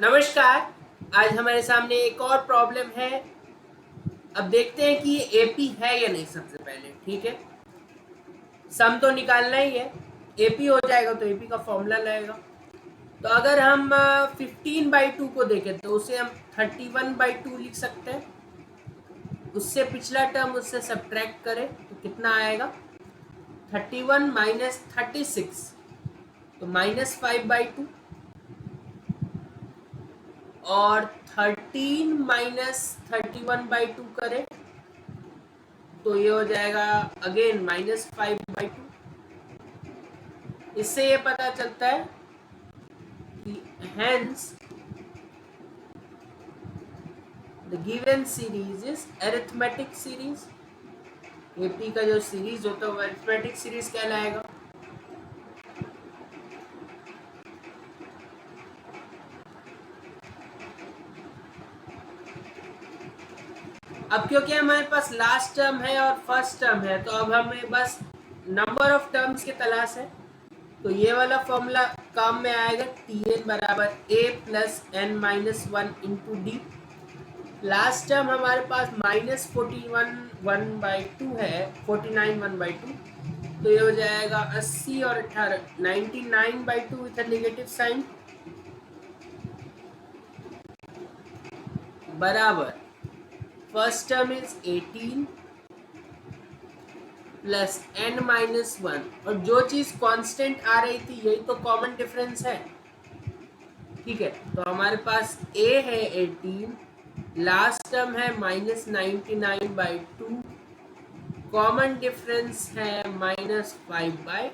नमस्कार। आज हमारे सामने एक और प्रॉब्लम है। अब देखते हैं कि ये एपी है या नहीं। सबसे पहले ठीक है, सम तो निकालना ही है। एपी हो जाएगा तो एपी का फॉर्मूला लगेगा। तो अगर हम 15/2 को देखें तो उसे हम 31/2 लिख सकते हैं। उससे पिछला टर्म उससे सब्ट्रैक्ट करें तो कितना आएगा, 31 माइनस 36 तो -5/2, और 13 माइनस 31/2 करें तो ये हो जाएगा अगेन -5/2। इससे ये पता चलता है कि hence the given series is arithmetic series. AP का जो सीरीज होता है वो अरिथमेटिक सीरीज कहलाएगा। अब क्योंकि हमारे पास लास्ट टर्म है और फर्स्ट टर्म है तो अब हमें बस नंबर ऑफ टर्म्स की तलाश है। तो ये वाला फॉर्मूला काम में आएगा, Tn बराबर a plus n minus 1 into D. Last term हमारे पास -41/2 है, 49/2, तो ये हो जाएगा 80 और 18 99/2 विथ नेगेटिव साइन बराबर first term is 18 plus n minus 1, और जो चीज कांस्टेंट आ रही थी यही तो कॉमन डिफरेंस है। ठीक है, तो हमारे पास a है 18, लास्ट टर्म है -99/2, कॉमन डिफरेंस है -5/,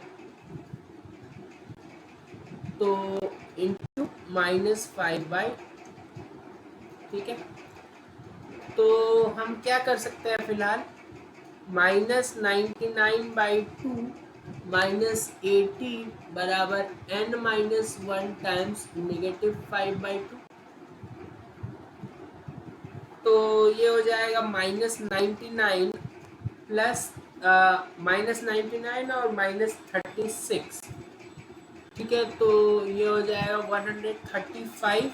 तो इंटू -5/। ठीक है, तो हम क्या कर सकते हैं फिलहाल, -99/2 -18 बराबर n माइनस 1 टाइम्स -5/2। तो ये हो जाएगा -99 प्लस -99 और -36। ठीक है, तो ये हो जाएगा 135।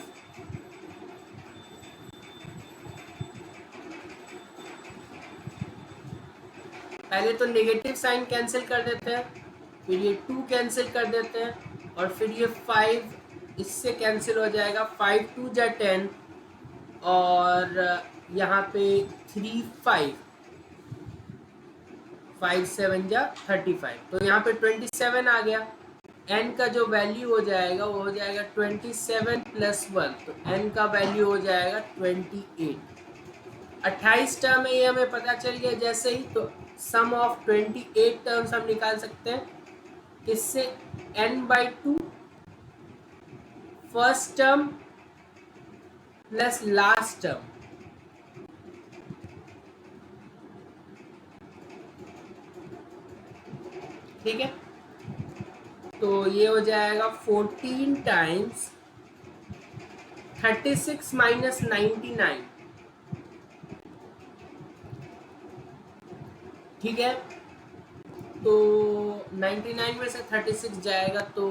पहले तो नेगेटिव साइन कैंसिल कर देते हैं, फिर ये 2 कैंसिल कर देते हैं, और फिर ये 5 इससे कैंसिल हो जाएगा। 5 2 जा 10, और यहाँ पे 3 5 5 7 जा 35, तो यहाँ पे 27 आ गया। n का जो वैल्यू हो जाएगा वो हो जाएगा 27 प्लस 1, तो n का वैल्यू हो जाएगा 28। 28 टर्म है ये हमें पता चल गया जैसे ही, तो सम ऑफ 28 टर्म्स हम निकाल सकते हैं। इससे n/2 first term plus last term, ठीक है, तो ये हो जाएगा 14 टाइम्स 36 माइनस 99। ठीक है, तो 99 में से 36 जाएगा तो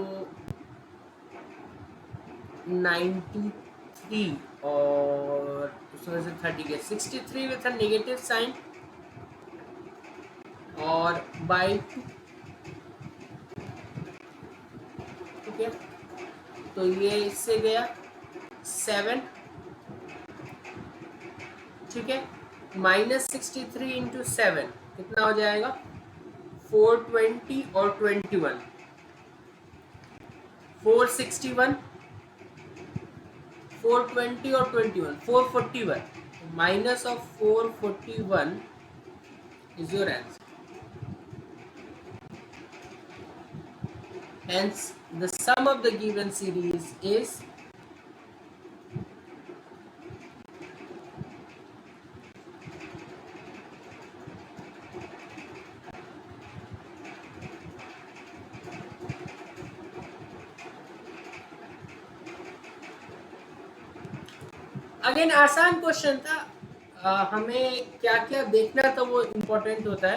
93, और उसमें से 30 गया 63 विथ अ नेगेटिव साइन और बाई 2। ठीक है, तो ये इससे गया 7। ठीक है, -63 इंटू 7 कितना हो जाएगा, 420 और 21 461, 420 और 21 441, minus of 441 is your answer. Hence the sum of the given series is again आसान क्वेश्चन था। हमें क्या क्या देखना था वो इम्पोर्टेंट होता है।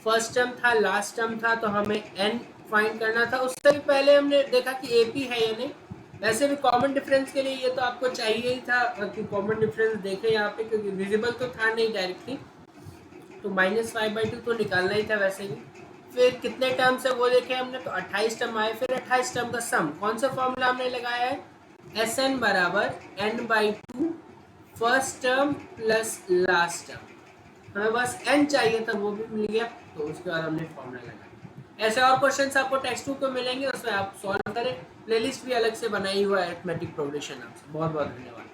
फर्स्ट टर्म था, लास्ट टर्म था, तो हमें n फाइंड करना था। उससे भी पहले हमने देखा कि एपी है या नहीं। वैसे भी कॉमन डिफरेंस के लिए ये तो आपको चाहिए ही था कि कॉमन डिफरेंस देखें यहाँ पे, क्योंकि विजिबल तो था नहीं डायरेक्टली, तो -5/2 तो निकालना ही था वैसे भी। फिर कितने टर्म से वो देखे हमने, तो 28 टर्म आए। फिर 28 टर्म का सम, कौन सा फॉर्मूला हमने लगाया है, Sn बराबर n/2 first term plus last term. हमें बस n चाहिए था, वो भी मिल गया, तो उसके बाद हमने फॉर्मूला लगाया। ऐसे और क्वेश्चंस आपको टेक्स्ट बुक में मिलेंगे, उसमें आप सॉल्व करें। प्लेलिस्ट भी अलग से बनाई हुआ है अरिथमेटिक प्रोग्रेशन आपसे। बहुत बहुत धन्यवाद।